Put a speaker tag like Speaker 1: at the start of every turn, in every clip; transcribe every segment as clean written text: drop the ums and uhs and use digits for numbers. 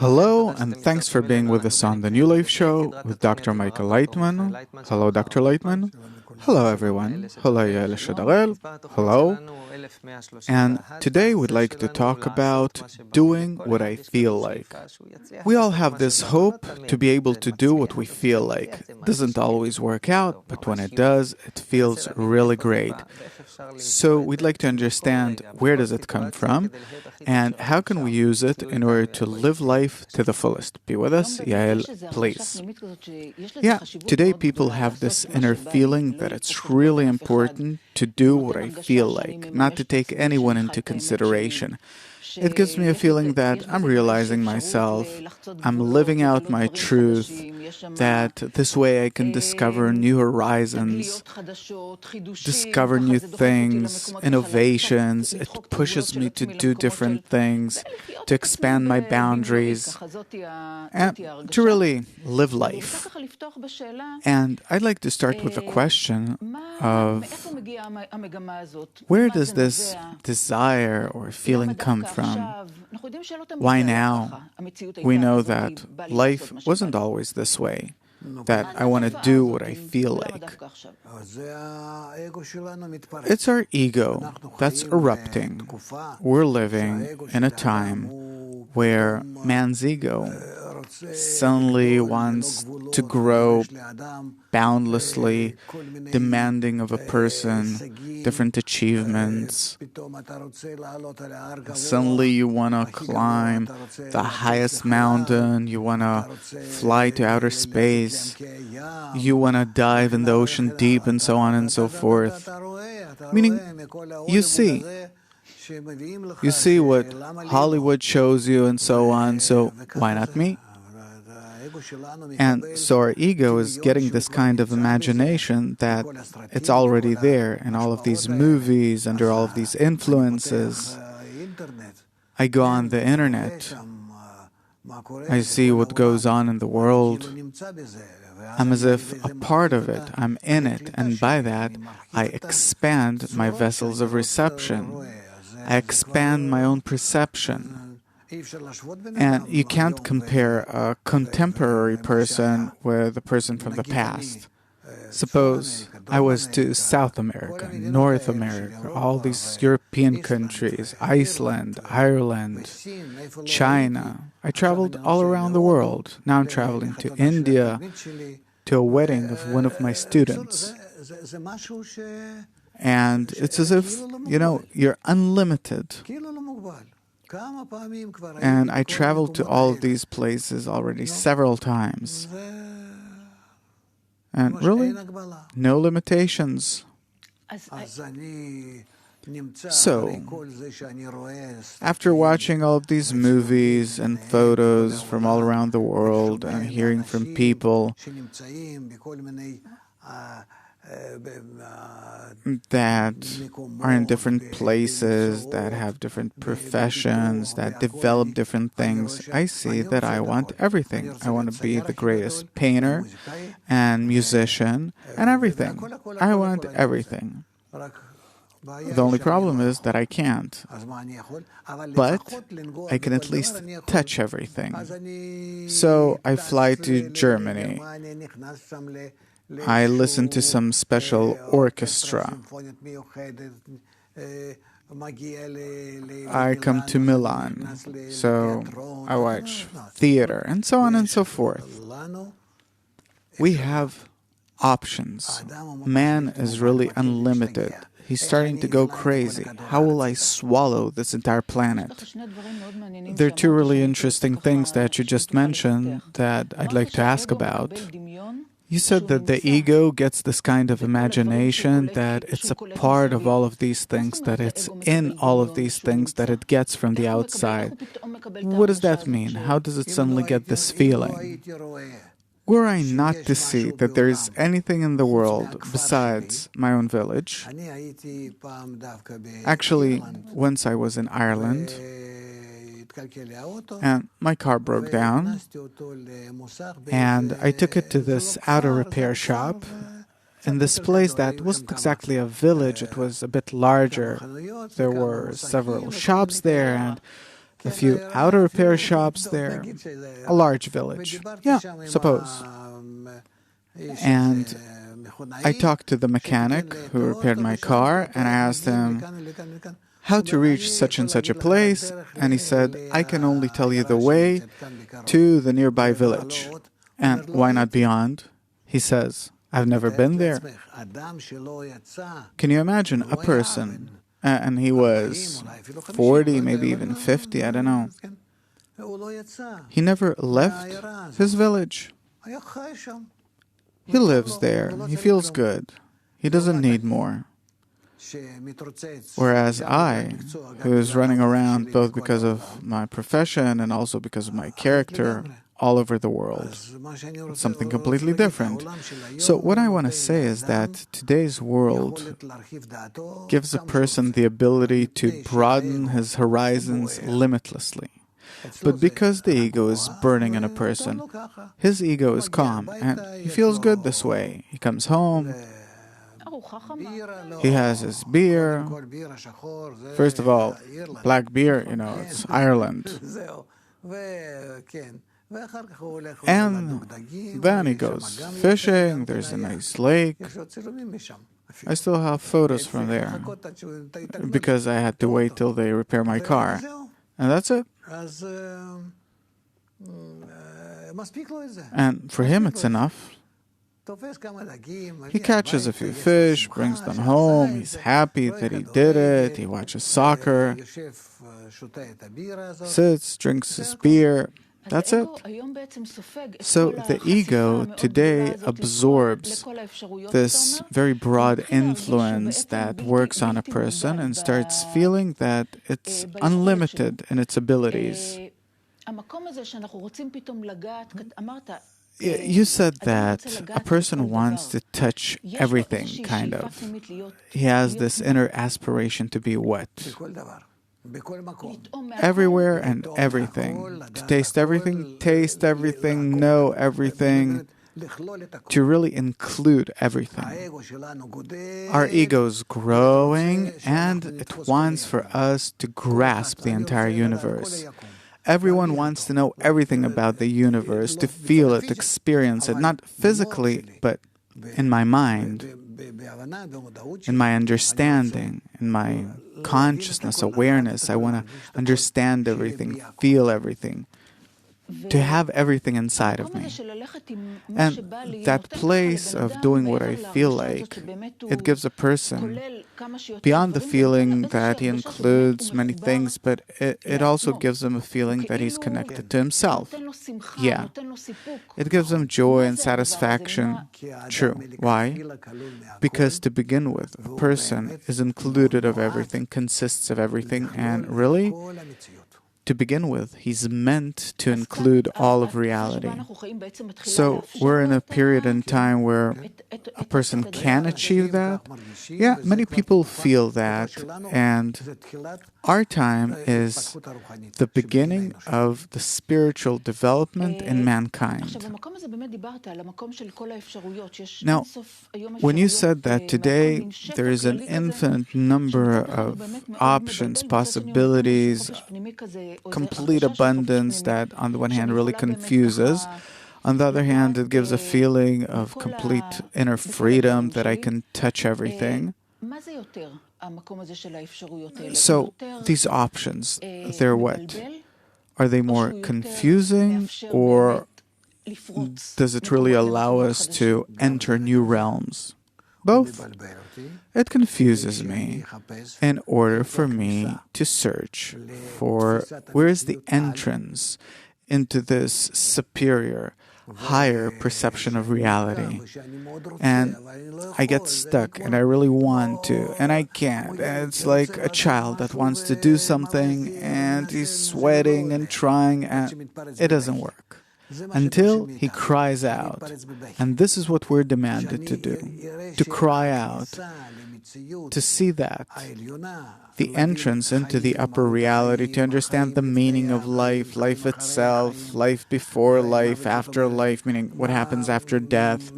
Speaker 1: Hello, and thanks for being with us on the New Life Show with Dr. Michael Laitman. Hello, Dr. Laitman. Hello, everyone. Hello, Yael Shadarel. Hello. And today we'd like to talk about doing what I feel like. We all have this hope to be able to do what we feel like. It doesn't always work out, but when it does, it feels really great. So we'd like to understand where does it come from and how can we use it in order to live life to the fullest. Be with us, Yael, please. Yeah, today people have this inner feeling that it's really important to do what I feel like, not to take anyone into consideration. It gives me a feeling that I'm realizing myself, I'm living out my truth, that this way I can discover new horizons, discover new things, innovations. It pushes me to do different things, to expand my boundaries, and to really live life. And I'd like to start with a question of where does this desire or feeling come from? Why now? We know that life wasn't always this way, that I want to do what I feel like. It's our ego that's erupting. We're living in a time where man's ego suddenly wants to grow boundlessly, demanding of a person different achievements. Suddenly you want to climb the highest mountain, you want to fly to outer space, you want to dive in the ocean deep, and so on and so forth. Meaning, you see what Hollywood shows you and so on, so why not me? And so our ego is getting this kind of imagination that it's already there in all of these movies, under all of these influences. I go on the internet, I see what goes on in the world. I'm as if a part of it, I'm in it, and by that I expand my vessels of reception. I expand my own perception. And you can't compare a contemporary person with a person from the past. Suppose I was to South America, North America, all these European countries, Iceland, Ireland, China. I traveled all around the world. Now I'm traveling to India, to a wedding of one of my students. And it's as if, you're unlimited. And I traveled to all of these places already several times. And really, no limitations. So, after watching all of these movies and photos from all around the world and hearing from people that are in different places, that have different professions, that develop different things, I see that I want everything. I want to be the greatest painter and musician and everything. I want everything. The only problem is that I can't. But I can at least touch everything. So I fly to Germany. I listen to some special orchestra. I come to Milan, so I watch theater, and so on and so forth. We have options. Man is really unlimited. He's starting to go crazy. How will I swallow this entire planet? There are two really interesting things that you just mentioned that I'd like to ask about. You said that the ego gets this kind of imagination that it's a part of all of these things, that it's in all of these things, that it gets from the outside. What does that mean? How does it suddenly get this feeling? Were I not to see that there is anything in the world besides my own village, actually, once I was in Ireland, and my car broke down, and I took it to this auto repair shop in this place that wasn't exactly a village. It was a bit larger. There were several shops there, and a few auto repair shops there, a large village. Yeah, suppose. And I talked to the mechanic who repaired my car, and I asked him how to reach such and such a place, and he said, I can only tell you the way to the nearby village. And why not beyond? He says, I've never been there. Can you imagine a person, and he was 40, maybe even 50, I don't know. He never left his village. He lives there. He feels good. He doesn't need more. Whereas I, who is running around both because of my profession and also because of my character all over the world, it's something completely different. So what I want to say is that today's world gives a person the ability to broaden his horizons limitlessly. But because the ego is burning in a person, his ego is calm, and he feels good this way. He comes home, he has his beer. First of all, black beer, it's Ireland. And then he goes fishing, there's a nice lake. I still have photos from there, because I had to wait till they repair my car. And that's it. And for him, it's enough. He catches a few fish, brings them home, he's happy that he did it, he watches soccer, sits, drinks his beer. That's it. So the ego today absorbs this very broad influence that works on a person and starts feeling that it's unlimited in its abilities. You said that a person wants to touch everything, kind of. He has this inner aspiration to be what? Everywhere and everything. To taste everything, know everything, to really include everything. Our ego is growing, and it wants for us to grasp the entire universe. Everyone wants to know everything about the universe, to feel it, experience it, not physically, but in my mind, in my understanding, in my consciousness, awareness. I want to understand everything, feel everything, to have everything inside of me. And that place of doing what I feel like, it gives a person, beyond the feeling that he includes many things, but it also gives him a feeling that he's connected to himself. Yeah. It gives him joy and satisfaction. True. Why? Because to begin with, a person is included of everything, consists of everything, and really, to begin with, he's meant to include all of reality. So we're in a period in time where a person can achieve that. Yeah, many people feel that, and our time is the beginning of the spiritual development in mankind. Now, when you said that today there is an infinite number of options, possibilities, complete abundance that on the one hand really confuses, on the other hand it gives a feeling of complete inner freedom that I can touch everything. So these options, they're what? Are they more confusing, or does it really allow us to enter new realms? Both. It confuses me in order for me to search for where is the entrance into this superior, higher perception of reality. And I get stuck, and I really want to, and I can't. And it's like a child that wants to do something, and he's sweating and trying, and it doesn't work. until he cries out. And this is what we're demanded to do, to cry out, to see that, the entrance into the upper reality, to understand the meaning of life, life itself, life before life, after life, meaning what happens after death,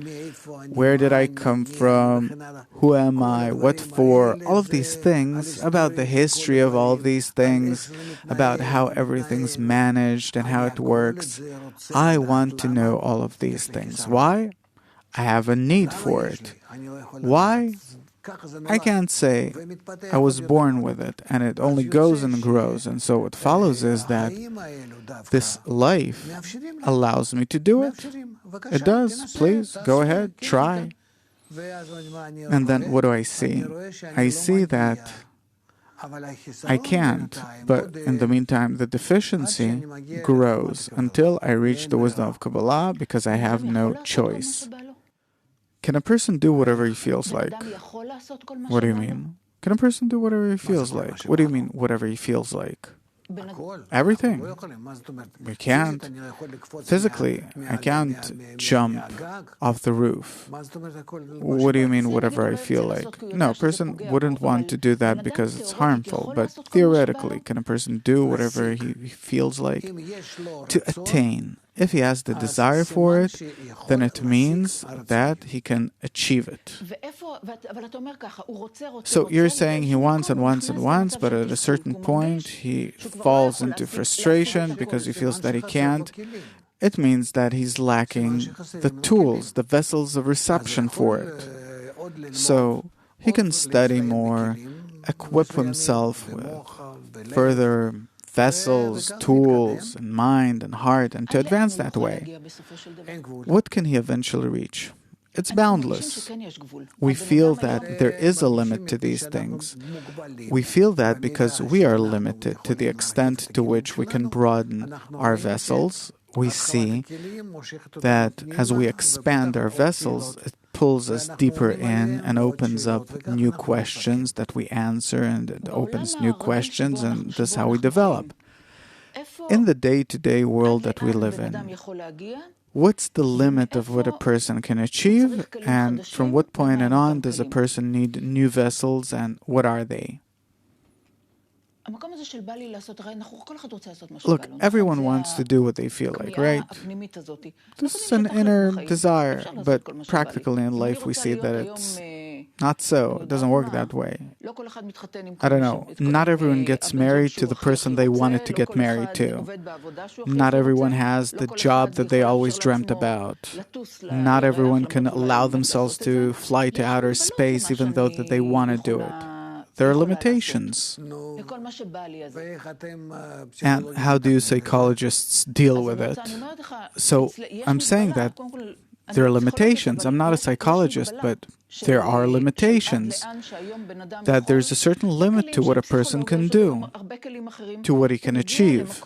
Speaker 1: where did I come from, who am I, what for, all of these things, about the history of all of these things, about how everything's managed and how it works. I want to know all of these things. Why? I have a need for it. Why? I can't say I was born with it, and it only goes and grows. And so what follows is that this life allows me to do it. It does. Please, go ahead, try. And then what do I see? I see that I can't, but in the meantime, the deficiency grows until I reach the wisdom of Kabbalah because I have no choice. Can a person do whatever he feels like? What do you mean? Can a person do whatever he feels like? What do you mean, whatever he feels like? Everything. We can't. Physically, I can't jump off the roof. What do you mean, whatever I feel like? No, a person wouldn't want to do that because it's harmful. But theoretically, can a person do whatever he feels like? To attain. If he has the desire for it, then it means that he can achieve it. So you're saying he wants and wants and wants, but at a certain point he falls into frustration because he feels that he can't. It means that he's lacking the tools, the vessels of reception for it. So he can study more, equip himself with further vessels, tools, and mind and heart, and to advance that way. What can he eventually reach? It's boundless. We feel that there is a limit to these things. We feel that because we are limited to the extent to which we can broaden our vessels. We see that as we expand our vessels, it pulls us deeper in and opens up new questions that we answer, and it opens new questions, and this is how we develop. In the day-to-day world that we live in, what's the limit of what a person can achieve, and from what point and on does a person need new vessels, and what are they? Look, everyone wants to do what they feel like, right? This is an inner desire, but practically in life we see that it's not so. It doesn't work that way. I don't know. Not everyone gets married to the person they wanted to get married to. Not everyone has the job that they always dreamt about. Not everyone can allow themselves to fly to outer space even though that they want to do it. There are limitations. And how do psychologists deal with it? So I'm saying that there are limitations. I'm not a psychologist, but there are limitations. That there's a certain limit to what a person can do, to what he can achieve.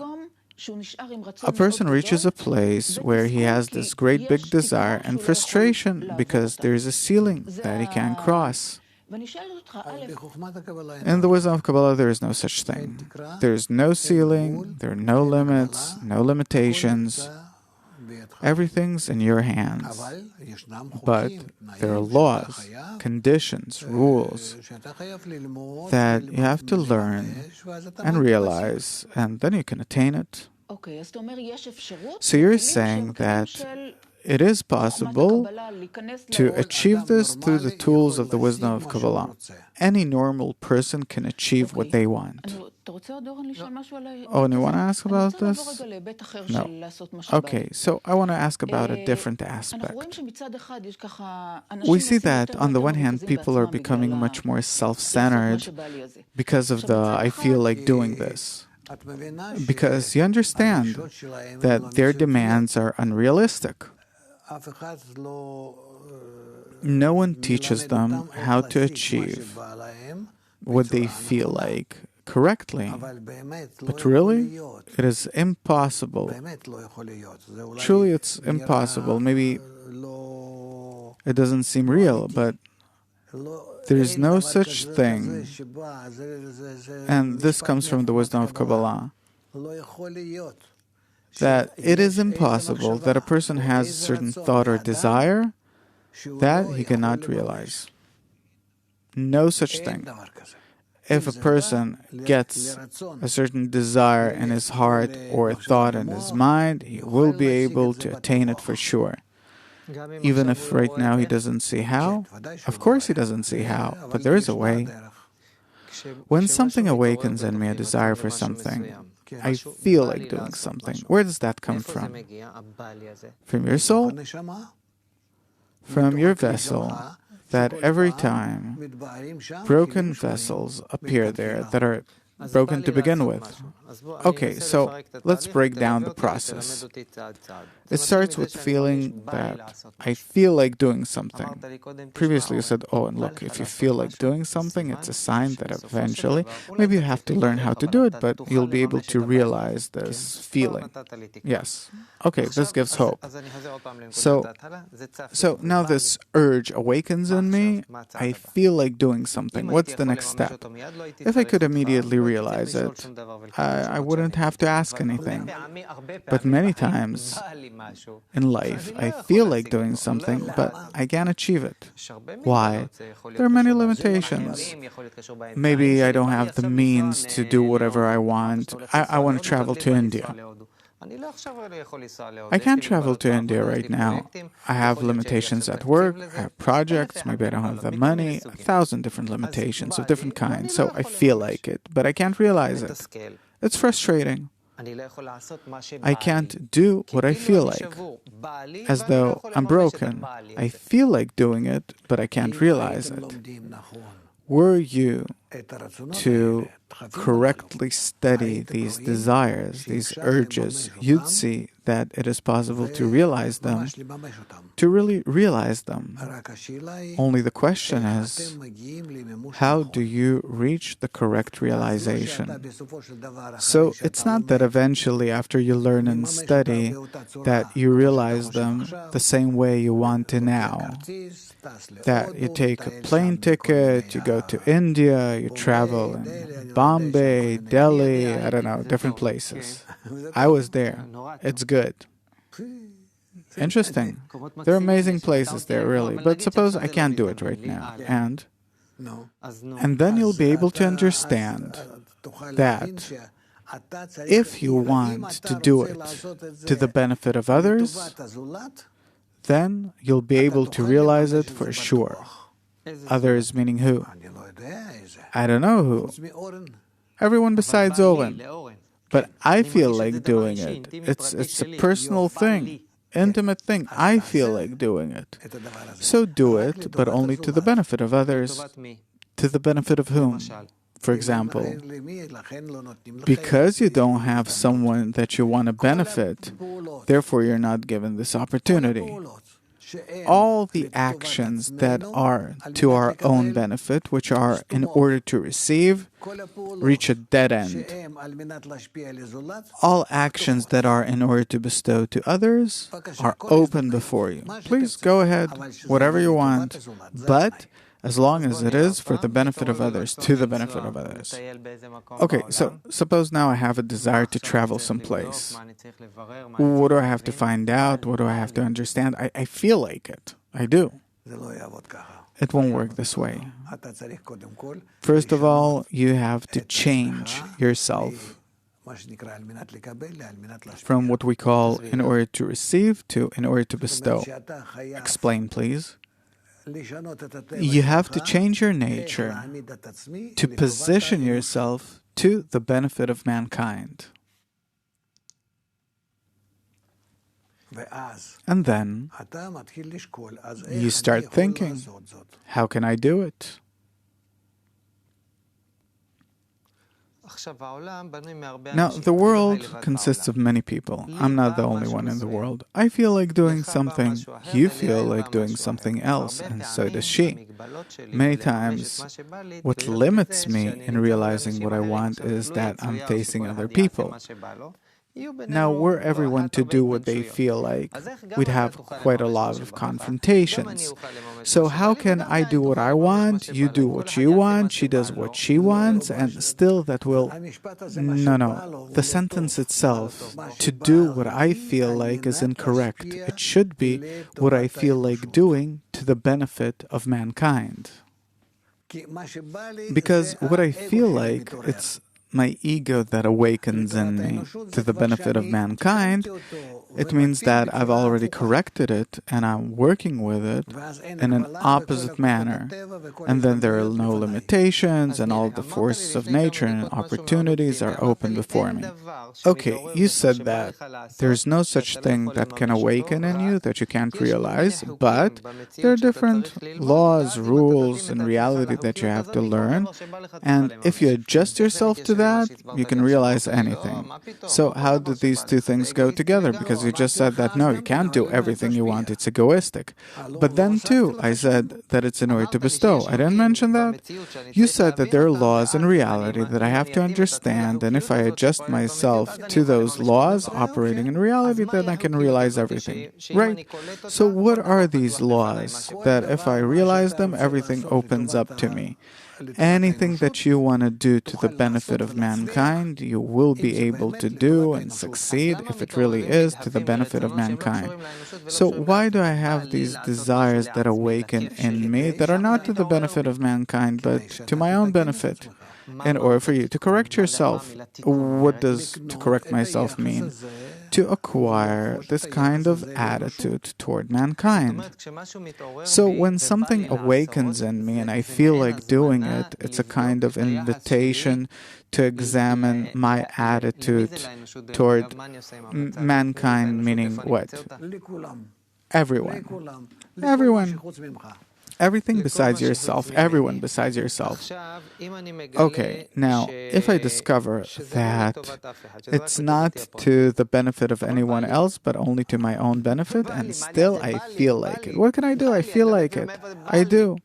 Speaker 1: A person reaches a place where he has this great big desire and frustration because there is a ceiling that he can't cross. In the wisdom of Kabbalah, there is no such thing. There is no ceiling, there are no limits, no limitations. Everything's in your hands. But there are laws, conditions, rules that you have to learn and realize, and then you can attain it. So you're saying that it is possible to achieve this through the tools of the wisdom of Kabbalah. Any normal person can achieve what they want. Oh, and you want to ask about this? No. Okay, so I want to ask about a different aspect. We see that, on the one hand, people are becoming much more self-centered because of the I feel like doing this. Because you understand that their demands are unrealistic. No one teaches them how to achieve what they feel like correctly. But really, it is impossible. Truly, it's impossible. Maybe it doesn't seem real, but there is no such thing. And this comes from the wisdom of Kabbalah. that it is impossible that a person has a certain thought or desire that he cannot realize. No such thing. If a person gets a certain desire in his heart or a thought in his mind, he will be able to attain it for sure. Even if right now he doesn't see how, of course he doesn't see how, but there is a way. When something awakens in me, a desire for something, I feel like doing something. Where does that come from? From your soul? From your vessel, that every time broken vessels appear there that are broken to begin with. Okay, so let's break down the process. It starts with feeling that I feel like doing something. Previously you said, oh, and look, if you feel like doing something, it's a sign that eventually, maybe you have to learn how to do it, but you'll be able to realize this feeling. Yes. Okay, this gives hope. So now this urge awakens in me. I feel like doing something. What's the next step? If I could immediately realize it, I wouldn't have to ask anything. But many times in life, I feel like doing something, but I can't achieve it. Why? There are many limitations. Maybe I don't have the means to do whatever I want. I want to travel to India. I can't travel to India right now. I have limitations at work, I have projects, maybe I don't have the money, 1,000 different limitations of different kinds, so I feel like it, but I can't realize it. It's frustrating. I can't do what I feel like, as though I'm broken. I feel like doing it, but I can't realize it. Were you to correctly study these desires, these urges, you'd see that it is possible to realize them, to really realize them. Only the question is, how do you reach the correct realization? So it's not that eventually, after you learn and study, that you realize them the same way you want to now. That you take a plane ticket, you go to India, you travel in Bombay, Delhi, I don't know, different places. I was there. It's good. Interesting. There are amazing places there, really. But suppose I can't do it right now. And then you'll be able to understand that if you want to do it to the benefit of others, then you'll be able to realize it for sure. Others meaning who? I don't know who. Everyone besides Oren. But I feel like doing it. It's a personal thing, intimate thing. I feel like doing it. So do it, but only to the benefit of others. To the benefit of whom? For example, because you don't have someone that you want to benefit, therefore you're not given this opportunity. All the actions that are to our own benefit, which are in order to receive, reach a dead end. All actions that are in order to bestow to others are open before you. Please go ahead, whatever you want, but as long as it is for the benefit of others, to the benefit of others. Okay, so suppose now I have a desire to travel someplace. What do I have to find out? What do I have to understand? I feel like it. I do. It won't work this way. First of all, you have to change yourself from what we call in order to receive to in order to bestow. Explain, please. You have to change your nature to position yourself to the benefit of mankind. And then you start thinking, how can I do it? Now, the world consists of many people. I'm not the only one in the world. I feel like doing something, you feel like doing something else, and so does she. Many times, what limits me in realizing what I want is that I'm facing other people. Now, were everyone to do what they feel like, we'd have quite a lot of confrontations. So how can I do what I want, you do what you want, she does what she wants, and still that will... No. The sentence itself, to do what I feel like, is incorrect. It should be what I feel like doing to the benefit of mankind. Because what I feel like, it's my ego that awakens in me to the benefit of mankind. It means that I've already corrected it and I'm working with it in an opposite manner. And then there are no limitations and all the forces of nature and opportunities are open before me. Okay, you said that there's no such thing that can awaken in you that you can't realize, but there are different laws, rules, and reality that you have to learn. And if you adjust yourself to that, you can realize anything. So how do these two things go together? Because you just said that, no, you can't do everything you want, it's egoistic. But then too, I said that it's in order to bestow. I didn't mention that. You said that there are laws in reality that I have to understand, and if I adjust myself to those laws operating in reality, then I can realize everything. Right? So what are these laws that if I realize them, everything opens up to me? Anything that you want to do to the benefit of mankind, you will be able to do and succeed if it really is to the benefit of mankind. So why do I have these desires that awaken in me that are not to the benefit of mankind, but to my own benefit? In order for you to correct yourself. What does to correct myself mean? To acquire this kind of attitude toward mankind. So when something awakens in me and I feel like doing it, it's a kind of invitation to examine my attitude toward mankind, meaning what? Everyone. Everyone. Everything besides yourself, everyone besides yourself. Okay, now, if I discover that it's not to the benefit of anyone else, but only to my own benefit, and still I feel like it, what can I do? I feel like it. I do.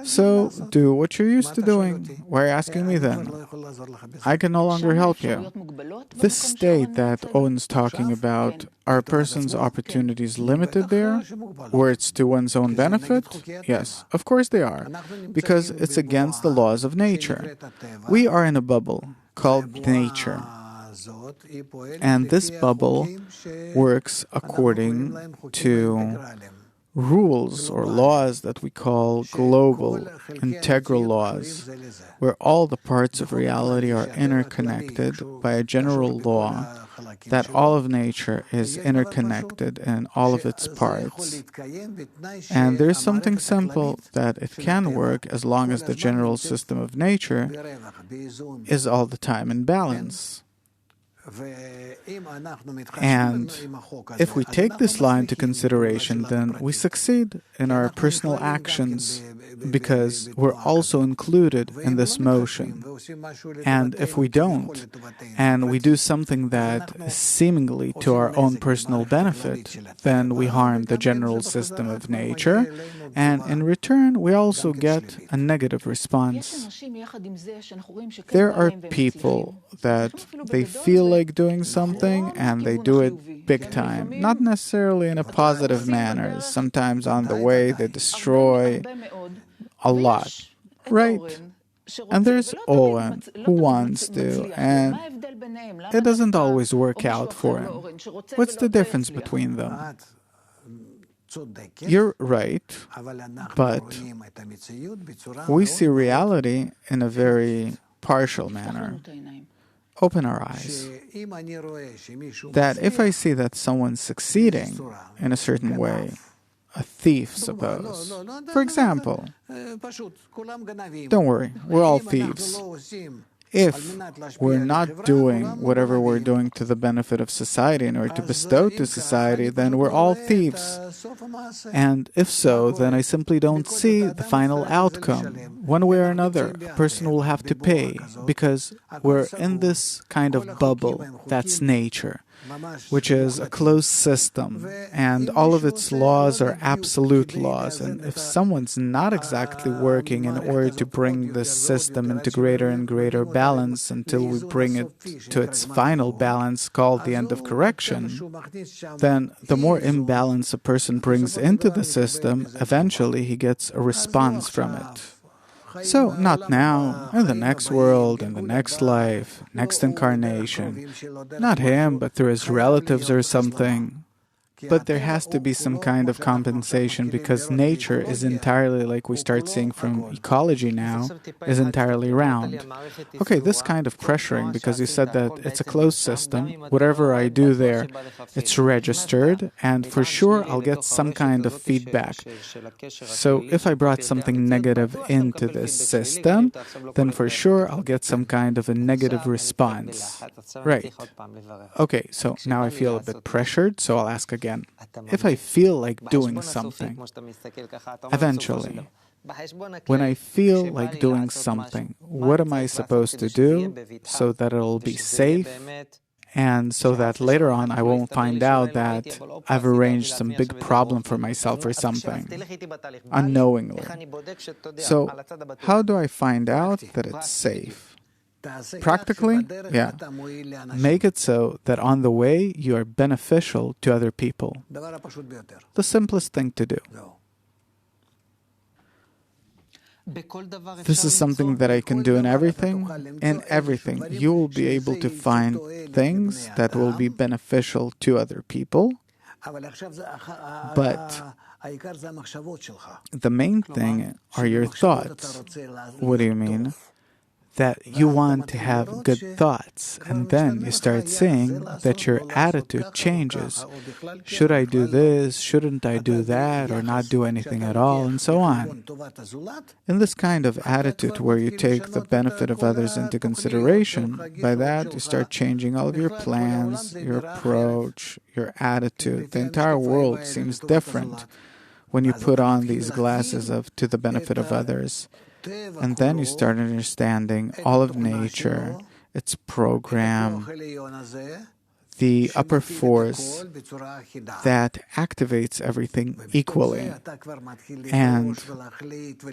Speaker 1: So, do what you're used to doing. Why are you asking me then? I can no longer help you. This state that Owen's talking about, are a person's opportunities limited there, where it's to one's own benefit? Yes, of course they are, because it's against the laws of nature. We are in a bubble called nature, and this bubble works according to rules or laws that we call global, integral laws, where all the parts of reality are interconnected by a general law that all of nature is interconnected in all of its parts. And there's something simple that it can work as long as the general system of nature is all the time in balance. And if we take this law into consideration, then we succeed in our personal actions because we're also included in this motion. And if we don't, and we do something that is seemingly to our own personal benefit, then we harm the general system of nature, and in return, we also get a negative response. There are people that they feel like doing something and they do it big time, not necessarily in a positive manner. Sometimes on the way they destroy a lot, right? And there's Owen who wants to, and it doesn't always work out for him. What's the difference between them? You're right, but we see reality in a very partial manner. Open our eyes. That if I see that someone's succeeding in a certain way, a thief, suppose. For example, don't worry, we're all thieves. If we're not doing whatever we're doing to the benefit of society in order to bestow to society, then we're all thieves. And if so, then I simply don't see the final outcome. One way or another, a person will have to pay, because we're in this kind of bubble that's nature. which is a closed system, and all of its laws are absolute laws. And if someone's not exactly working in order to bring this system into greater and greater balance until we bring it to its final balance called the end of correction, then the more imbalance a person brings into the system, eventually he gets a response from it. So, not now, in the next world, in the next life, next incarnation. Not him, but through his relatives or something. But there has to be some kind of compensation because nature is entirely, like we start seeing from ecology now, is entirely round. Okay, this kind of pressuring, because you said that it's a closed system, whatever I do there, it's registered, and for sure I'll get some kind of feedback. So if I brought something negative into this system, then for sure I'll get some kind of a negative response. Right. Okay, so now I feel a bit pressured, so I'll ask again. If I feel like doing something, eventually, when I feel like doing something, what am I supposed to do so that it'll be safe and so that later on I won't find out that I've arranged some big problem for myself or something, unknowingly? So, how do I find out that it's safe? Practically, yeah. Make it so that on the way you are beneficial to other people. The simplest thing to do. This is something that I can do in everything. In everything, you will be able to find things that will be beneficial to other people. But the main thing are your thoughts. What do you mean? That you want to have good thoughts, and then you start seeing that your attitude changes. Should I do this? Shouldn't I do that? Or not do anything at all? And so on. In this kind of attitude where you take the benefit of others into consideration, by that you start changing all of your plans, your approach, your attitude. The entire world seems different when you put on these glasses of to the benefit of others. And then you start understanding all of nature, its program, the upper force that activates everything equally. And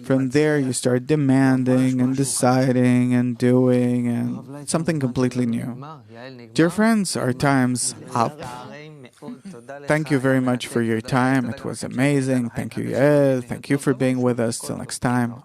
Speaker 1: from there you start demanding and deciding and doing and something completely new. Dear friends, our time's up. Thank you very much for your time. It was amazing. Thank you, Yael. Thank you for being with us. Till next time.